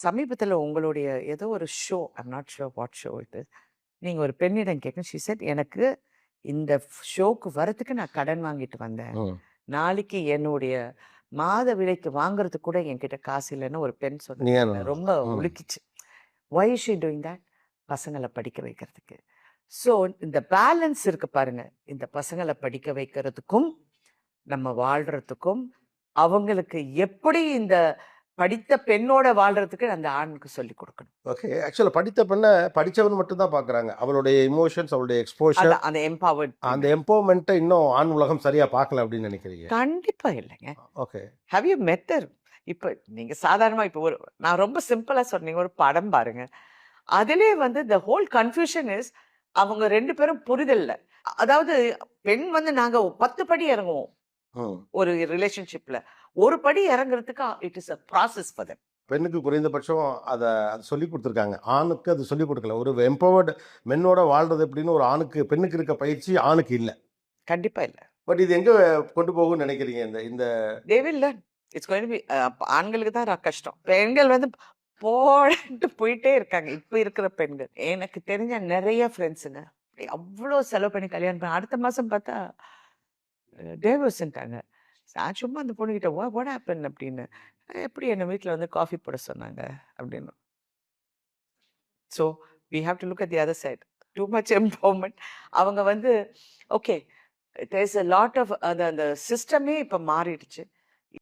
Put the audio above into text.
சமீபத்துல உங்களுடைய ஏதோ ஒரு show, I'm not sure what show it is. நீங்க ஒரு பெண்ணிடம் கேட்க, ஷி செட், எனக்கு இந்த ஷோக்கு வரதுக்கு நான் கடன் வாங்கிட்டு வந்தேன். ம். நாளைக்கு என்னுடைய மாத விலைக்கு வாங்குறதுக்கு கூட என்கிட்ட காசு இல்லைன்னு ஒரு பெண் சொன்னது நீங்க என்னை ரொம்ப ம். உலுக்கிச்சு. Why is she doing that? பசங்களை படிக்க வைக்கிறதுக்கு. ஸோ இந்த பேலன்ஸ் இருக்கு பாருங்க, இந்த பசங்களை படிக்க வைக்கிறதுக்கும் நம்ம வாழ்றதுக்கும் அவங்களுக்கு எப்படி இந்த படித்த பெண்ணோட வாழ்றதுக்கு அந்த ஆணுக்கு சொல்லி கொடுக்கணும். ஓகே. ஆக்சுவலா படித்த பெண்ணை படிச்சவன் மட்டும் தான் பார்க்குறாங்க. அவளுடைய எமோஷன்ஸ், அவளுடைய எக்ஸ்போஷர், அந்த எம்பவர்ட் அந்த எம்பவர்மெண்ட்டை இன்னும் ஆண் உலகம் சரியா பார்க்கல அப்படின்னு நினைக்கிறீங்க? கண்டிப்பா இல்லைங்க. ஓகே. ஹேவ் யூ மெட் ஹர்? இப்போ நீங்க சாதாரணமா இப்போ ஒரு நான் ரொம்ப சிம்பிளா சொன்னீங்க, ஒரு படம் பாருங்க. அதிலே வந்து த ஹோல் கன்ஃபியூஷன் இஸ் அவங்க 2 பேரும் புரிதல்ல. அதாவது பெண் வந்து நாங்க 10 படி இறங்குவோம் ம். ஒரு ரிலேஷன்ஷிப்ல. ஒரு படி இறங்குறதுக்கு it is a process for them. பெண்ணுக்கு குறைந்தபட்சம் அதை அது சொல்லிக் கொடுத்துருக்காங்க. ஆணுக்கு அது சொல்லிக் கொடுக்கல. ஒரு எம்பவர்டு மென்னோட வாழ்றது எப்படின்னு ஒரு ஆணுக்கு பெண்ணுக்கு இருக்க பயிற்சி ஆணுக்கு இல்லை. கண்டிப்பா இல்ல. பட் இது எங்க கொண்டு போகும்னு நினைக்கிறீங்க? இந்த இந்த they will learn. It's going to be ஆண்களுக்கு தான் கஷ்டம். பெண்கள் வந்து போட்டு போயிட்டே இருக்காங்க இப்ப இருக்கிற பெண்கள். எனக்கு தெரிஞ்ச நிறைய ஃப்ரெண்ட்ஸுங்க அவ்வளோ செலவு பண்ணி கல்யாணம் பண்ண அடுத்த மாசம் பார்த்தா டேவர்ஸ்ன்ட்டாங்க. நான் சும்மா அந்த பொண்ணுகிட்ட வாட் ஹேப்பன் அப்படின்னு, எப்படி என்ன வீட்டில் வந்து காஃபி போட சொன்னாங்க அப்படின்னு. So we have to look at the other side. Too much empowerment. அவங்க வந்து okay, there is a lot of அந்த சிஸ்டமே இப்போ மாறிடுச்சு.